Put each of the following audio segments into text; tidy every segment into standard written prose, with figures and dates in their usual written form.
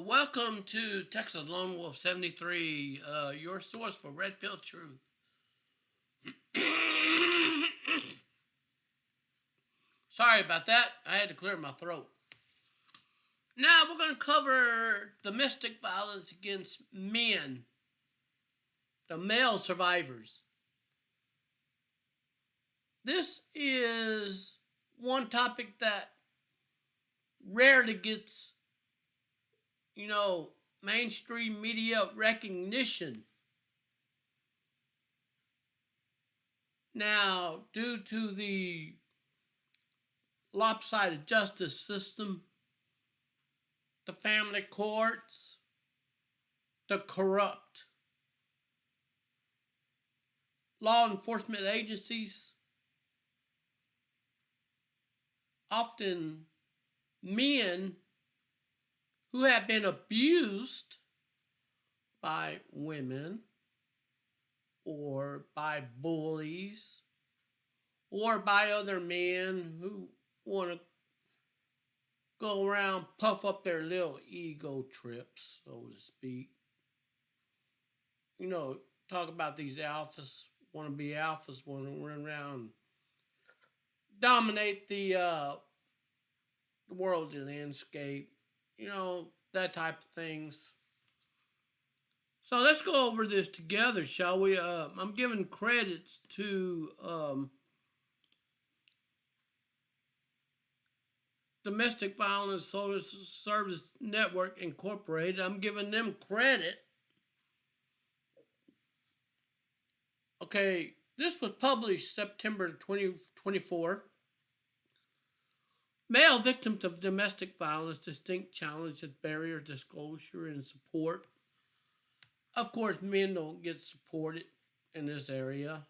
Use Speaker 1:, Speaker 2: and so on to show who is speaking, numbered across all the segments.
Speaker 1: Welcome to Texas Lone Wolf 73, your source for Red Pill Truth. Sorry about that. I had to clear my throat. Now we're going to cover domestic violence against men, the male survivors. This is one topic that rarely gets, mainstream media recognition. Now, due to the lopsided justice system, the family courts, the corrupt law enforcement agencies, often men who have been abused by women or by bullies or by other men who want to go around, puff up their little ego trips, so to speak. Talk about these alphas, want to be alphas, want to run around, dominate the worldly landscape, that type of things. So let's go over this together, shall we? I'm giving credits to Domestic Violence Service Network Incorporated. I'm giving them credit. Okay, this was published September 2024. Male victims of domestic violence, distinct challenges, barriers, disclosure, and support. Of course, men don't get supported in this area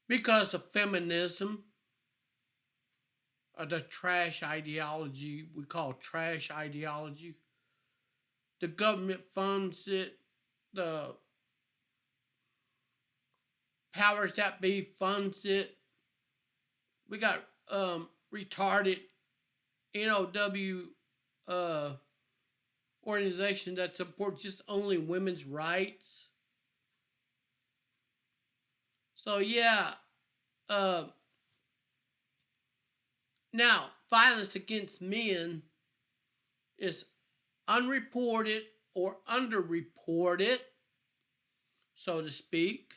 Speaker 1: because of feminism, or the trash ideology we call trash ideology. The government funds it, the powers that be funds it. We got retarded NOW organization that supports just only women's rights. So yeah, now violence against men is unreported or underreported, so to speak.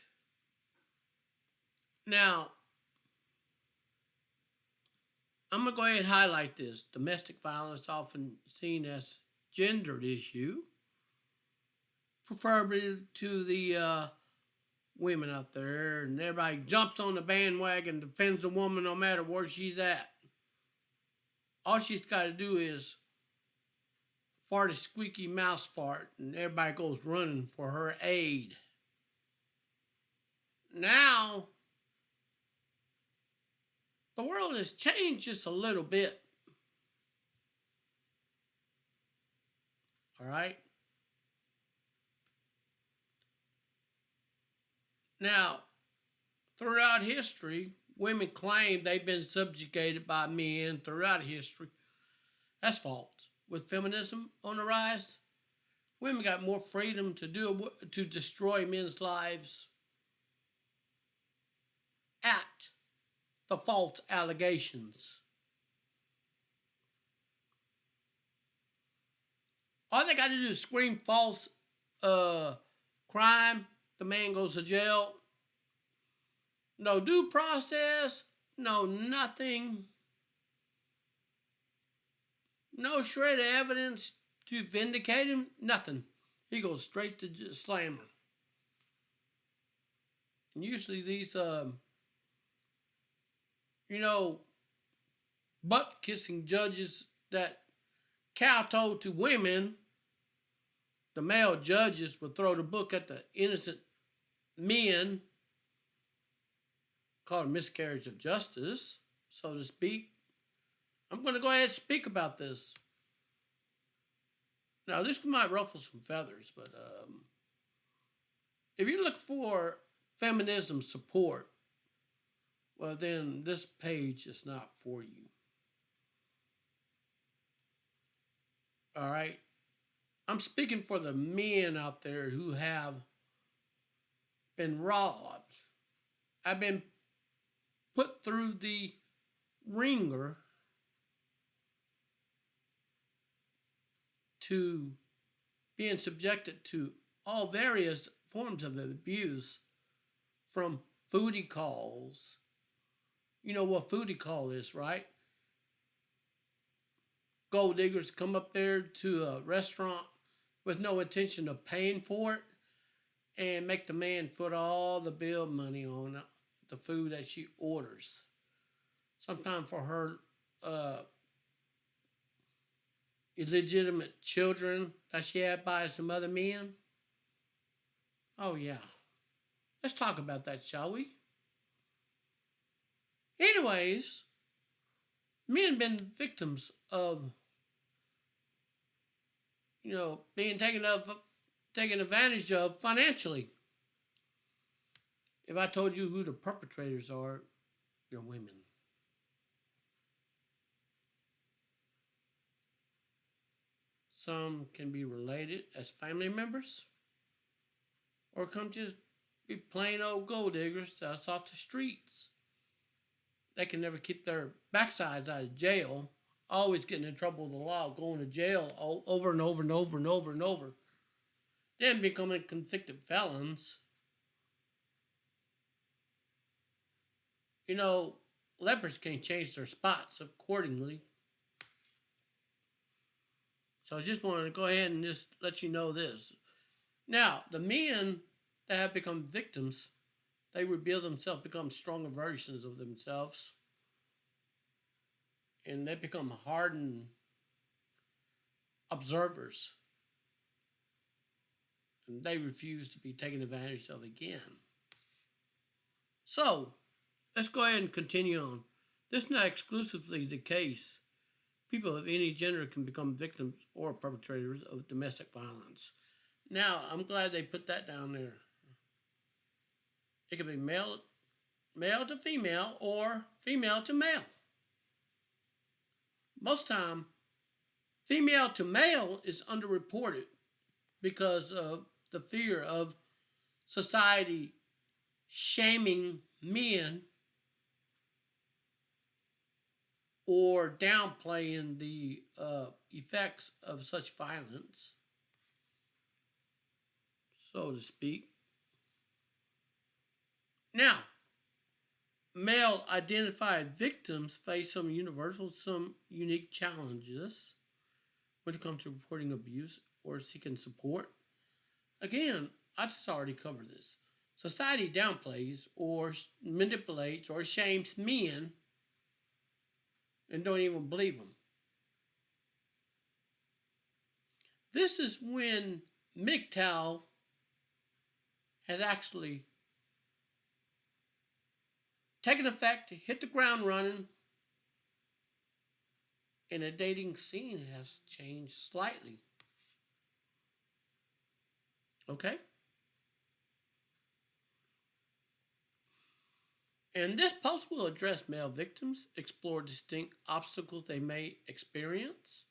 Speaker 1: Now, I'm going to go ahead and highlight this. Domestic violence, often seen as gendered issue, preferably to the women out there, and everybody jumps on the bandwagon, defends the woman no matter where she's at. All she's got to do is fart a squeaky mouse fart, and everybody goes running for her aid. Now, the world has changed just a little bit. All right? Now, throughout history, women claim they've been subjugated by men throughout history. That's false. With feminism on the rise, women got more freedom to destroy men's lives at the false allegations. All they got to do is scream false crime, the man goes to jail. No due process, no nothing. No shred of evidence to vindicate him, nothing. He goes straight to slammer. And usually these, butt-kissing judges that kowtow to women, the male judges would throw the book at the innocent men, called a miscarriage of justice, so to speak. I'm going to go ahead and speak about this. Now, this might ruffle some feathers, but if you look for feminism support, well, then this page is not for you. All right. I'm speaking for the men out there who have been robbed. I've been put through the ringer to being subjected to all various forms of abuse from foodie calls. You know what foodie call is, right? Gold diggers come up there to a restaurant with no intention of paying for it and make the man put all the bill money on the food that she orders. Sometimes for her uh, illegitimate children that she had by some other men. Oh, yeah. Let's talk about that, shall we? Anyways, men been victims of, being taken advantage of financially. If I told you who the perpetrators are, you're women. Some can be related as family members, or come just be plain old gold diggers that's off the streets. They can never keep their backsides out of jail, always getting in trouble with the law, going to jail over and over and over and over and over, then becoming convicted felons. You know, lepers can change their spots accordingly. So I just wanted to go ahead and just let you know this. Now, the men that have become victims, they reveal themselves, become stronger versions of themselves, and they become hardened observers, and they refuse to be taken advantage of again. So, let's go ahead and continue on. This is not exclusively the case. People of any gender can become victims or perpetrators of domestic violence. Now, I'm glad they put that down there. It could be male to female or female to male. Most time, female to male is underreported because of the fear of society shaming men or downplaying the effects of such violence, so to speak. Now, male identified victims face some universal, some unique challenges when it comes to reporting abuse or seeking support. Again, I just already covered this. Society downplays or manipulates or shames men and don't even believe them. This is when MGTOW has actually taken effect, hit the ground running, and the dating scene has changed slightly. Okay? And this post will address male victims, explore distinct obstacles they may experience,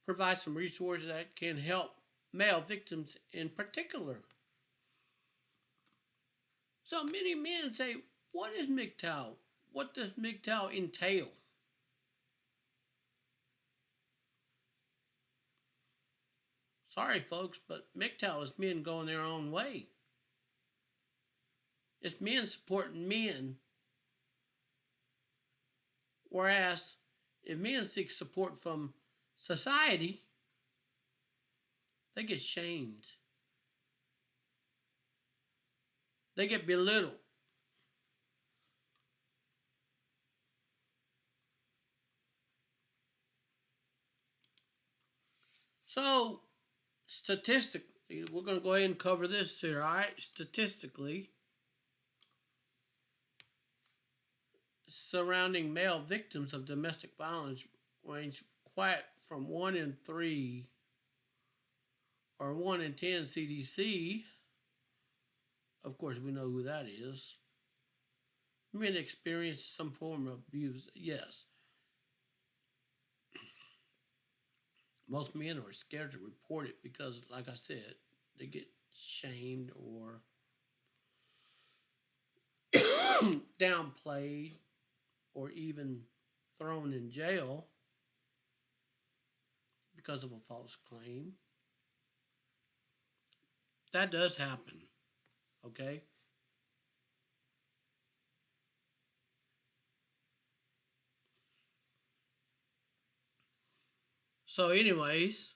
Speaker 1: provide some resources that can help male victims in particular. So many men say, what is MGTOW? What does MGTOW entail? Sorry, folks, but MGTOW is men going their own way. It's men supporting men. Whereas if men seek support from society, they get shamed. They get belittled. So, statistically, we're going to go ahead and cover this here, all right? Statistically, surrounding male victims of domestic violence range quite from 1 in 3 or 1 in 10 CDC. Of course, we know who that is. Men experience some form of abuse, yes. Most men are scared to report it because, like I said, they get shamed or downplayed or even thrown in jail because of a false claim. That does happen, okay? So, anyways,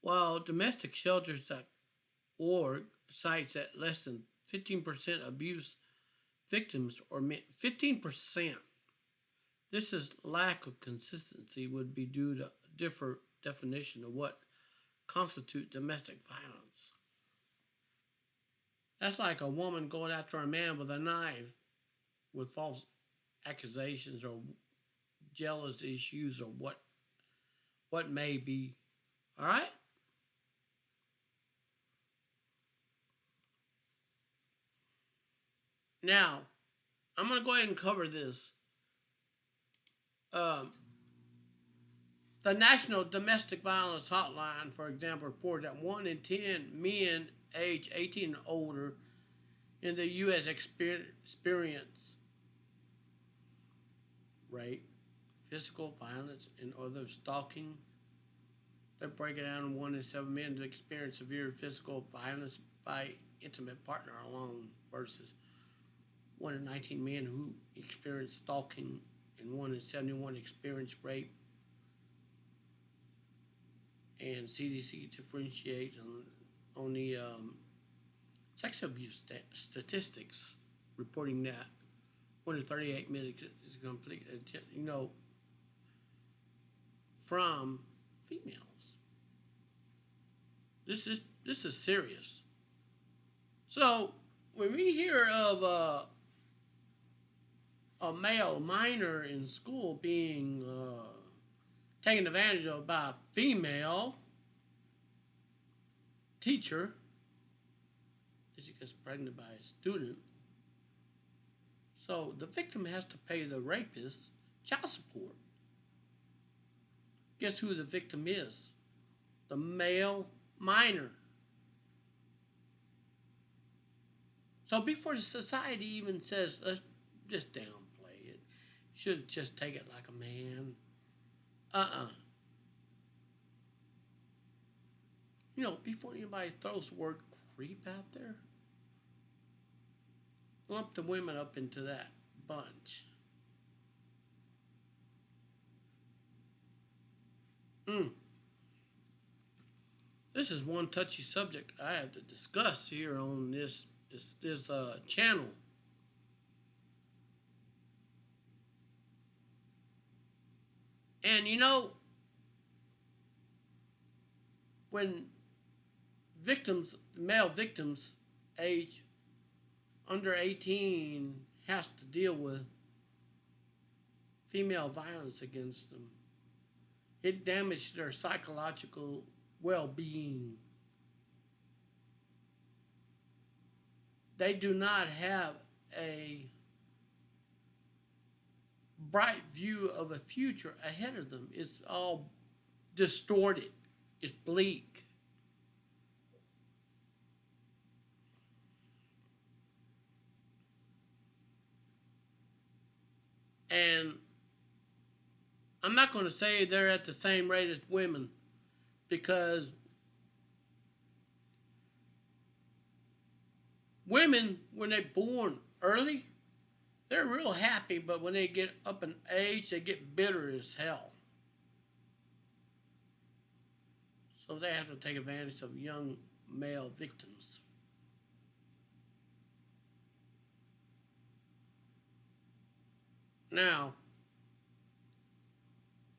Speaker 1: while domestic shelters.org cites that less than 15% abuse victims or 15%, this is lack of consistency would be due to different definition of what constitute domestic violence. That's like a woman going after a man with a knife with false accusations or jealous issues or what may be. All right? Now, I'm going to go ahead and cover this. Um, the National Domestic Violence Hotline, for example, reports that 1 in 10 men age 18 and older in the U.S. experience rape, physical violence, and other stalking. They break it down: 1 in 7 men experience severe physical violence by intimate partner alone versus 1 in 19 men who experience stalking and 1 in 71 experience rape. And CDC differentiates on the sexual abuse statistics, reporting that 1 in 38 men is complete, from females. This is serious. So when we hear of a male minor in school being taken advantage of by a female teacher, she gets pregnant by a student. So the victim has to pay the rapist child support. Guess who the victim is? The male minor. So before the society even says, let's just downplay it, you should just take it like a man. Before anybody throws the word creep out there, lump the women up into that bunch. Mm. This is one touchy subject I have to discuss here on this channel. And when male victims age under 18 has to deal with female violence against them, it damaged their psychological well-being. They do not have a bright view of a future ahead of them. It's all distorted. It's bleak. And I'm not going to say they're at the same rate as women, because women, when they're born early, they're real happy, but when they get up in age, they get bitter as hell. So they have to take advantage of young male victims. Now,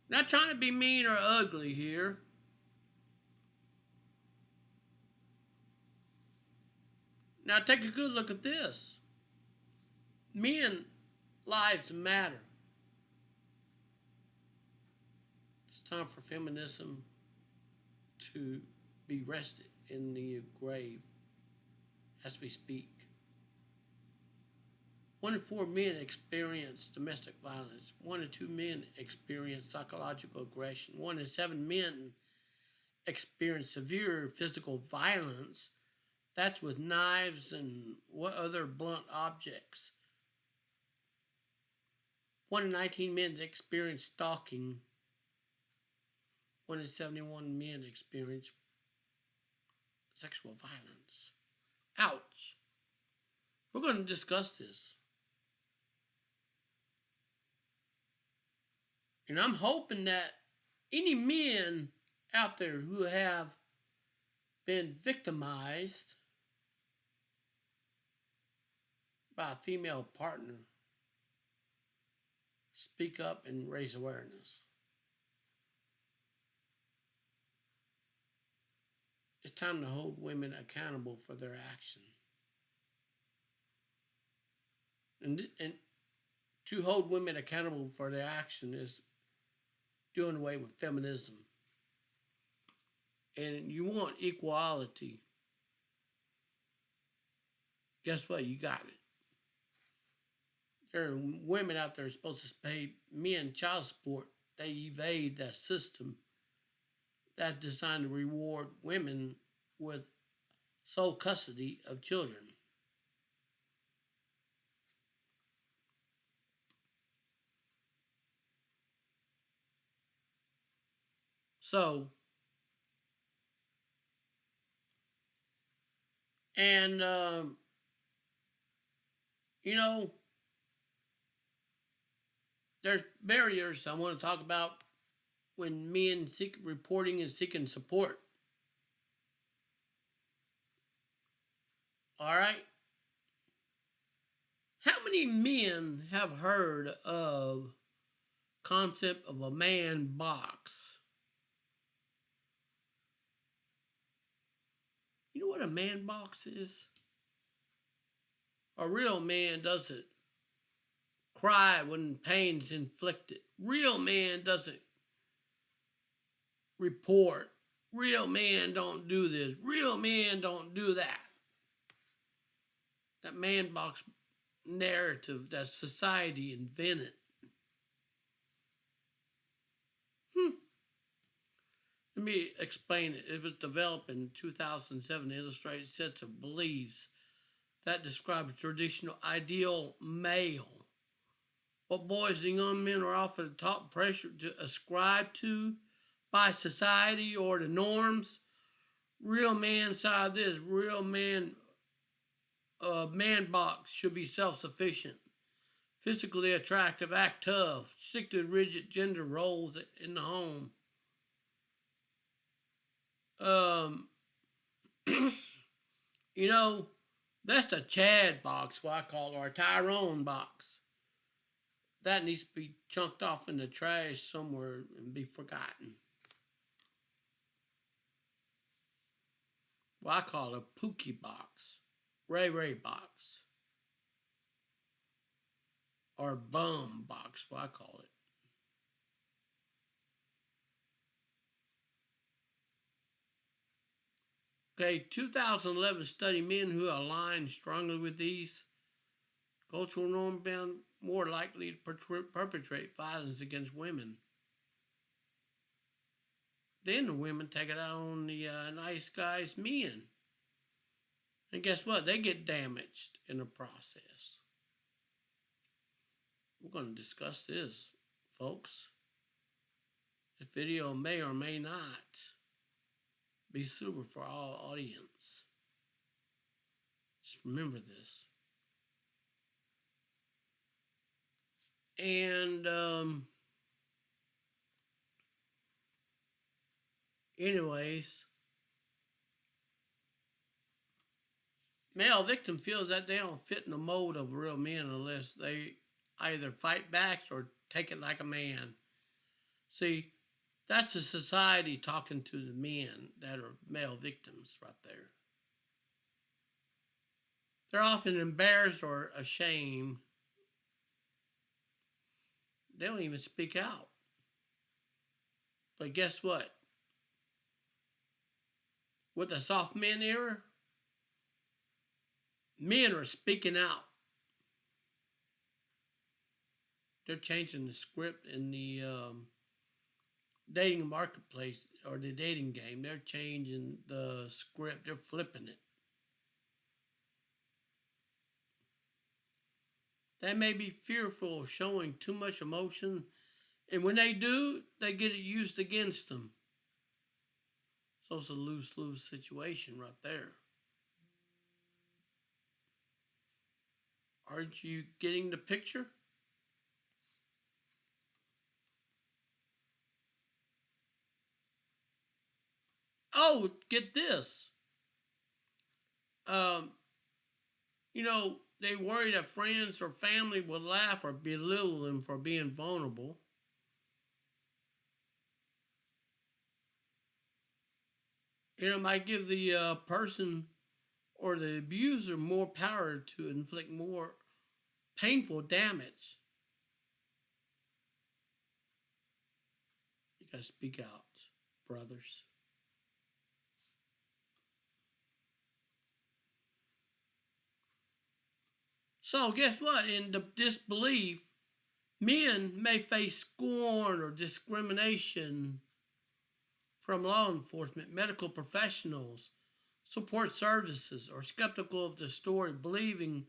Speaker 1: not trying to be mean or ugly here. Now, take a good look at this. Men lives matter. It's time for feminism to be rested in the grave as we speak. 1 in 4 men experience domestic violence. 1 in 2 men experience psychological aggression. 1 in 7 men experience severe physical violence. That's with knives and what other blunt objects. 1 in 19 men experience stalking. 1 in 71 men experience sexual violence. Ouch. We're going to discuss this. And I'm hoping that any men out there who have been victimized by a female partner speak up and raise awareness. It's time to hold women accountable for their action. And to hold women accountable for their action is doing away with feminism. And you want equality. Guess what? You got it. There are women out there supposed to pay men child support. They evade that system that's designed to reward women with sole custody of children. So, and, you know, there's barriers I want to talk about when men seek reporting and seeking support. All right? How many men have heard of concept of a man box? You know what a man box is? A real man doesn't cry when pain's inflicted. Real man doesn't report. Real men don't do this. Real men don't do that. That man box narrative that society invented. Let me explain it. It was developed in 2007 to illustrate a set of beliefs that describe a traditional ideal male. What boys and young men are often taught pressure to ascribe to by society or the norms. Real man side this. Real man man box should be self-sufficient, physically attractive, act tough, stick to rigid gender roles in the home. You know, that's a Chad box, what I call it, or a Tyrone box. That needs to be chunked off in the trash somewhere and be forgotten. Well, I call it a Pookie box, Ray Ray box, or bum box, what I call it. Okay, 2011 study men who align strongly with these cultural norms been more likely to perpetrate violence against women. Then the women take it out on the nice guys, men. And guess what? They get damaged in the process. We're going to discuss this, folks. This video may or may not be suitable for all audience. Just remember this. And anyways, male victim feels that they don't fit in the mold of real men unless they either fight back or take it like a man. See, that's the society talking to the men that are male victims right there. They're often embarrassed or ashamed. They don't even speak out. But guess what? With the soft men era, men are speaking out. they're changing the script in the dating marketplace or the dating game. They're changing the script. They're flipping it. They may be fearful of showing too much emotion, and when they do, they get it used against them. So it's a lose-lose situation right there. Aren't you getting the picture? Oh, get this. Um, they worry that friends or family will laugh or belittle them for being vulnerable. It might give the person or the abuser more power to inflict more painful damage. You gotta speak out, brothers. So, guess what? In the disbelief, men may face scorn or discrimination from law enforcement, medical professionals, support services, or skeptical of the story, believing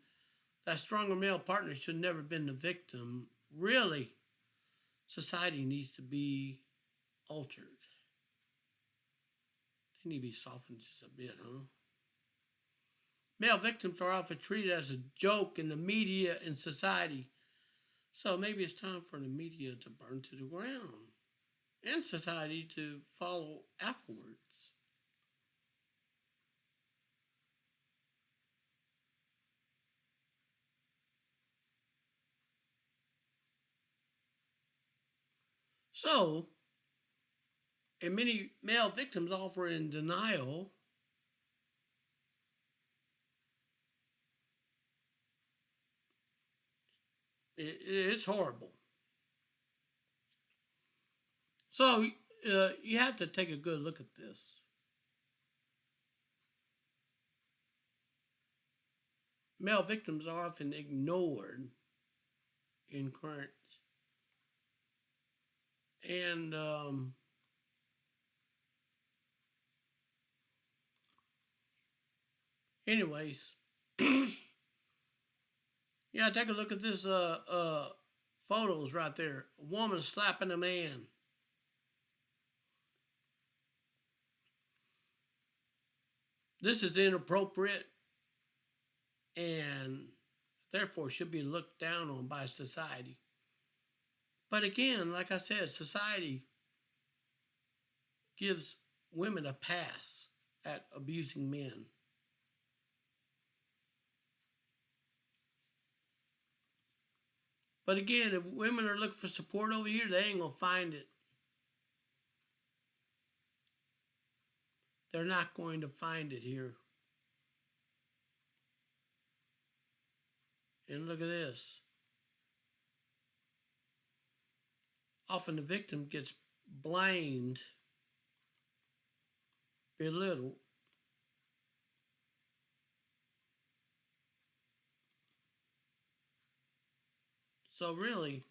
Speaker 1: that stronger male partners should never have been the victim. Really, society needs to be altered. They need to be softened just a bit, huh? Male victims are often treated as a joke in the media and society. So maybe it's time for the media to burn to the ground and society to follow afterwards. So, and many male victims offer in denial. It's horrible. So you have to take a good look at this. Male victims are often ignored in current. And anyways, yeah, take a look at this photos right there. A woman slapping a man. This is inappropriate and therefore should be looked down on by society. But again, like I said, society gives women a pass at abusing men. But again, if women are looking for support over here, they ain't gonna find it. They're not going to find it here. And look at this. Often the victim gets blamed, belittled. So really,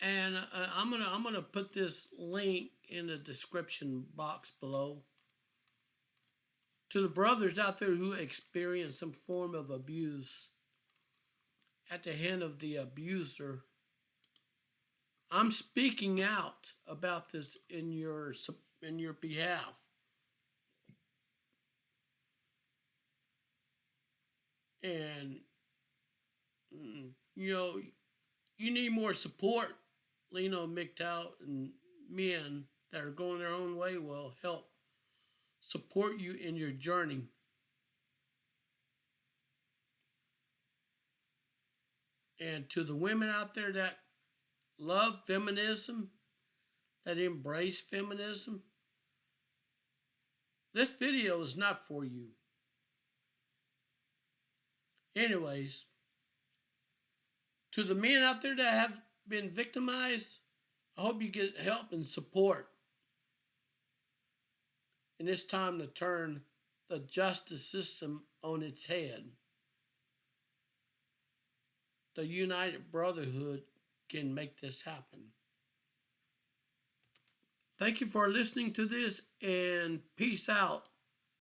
Speaker 1: and I'm gonna put this link in the description box below to the brothers out there who experience some form of abuse at the hand of the abuser. I'm speaking out about this in your behalf. And you know, you need more support. MGTOW and men that are going their own way will help support you in your journey. And to the women out there that love feminism, that embrace feminism, this video is not for you. Anyways, to the men out there that have been victimized, I hope you get help and support. And it's time to turn the justice system on its head. the United Brotherhood can make this happen. Thank you for listening to this, and peace out.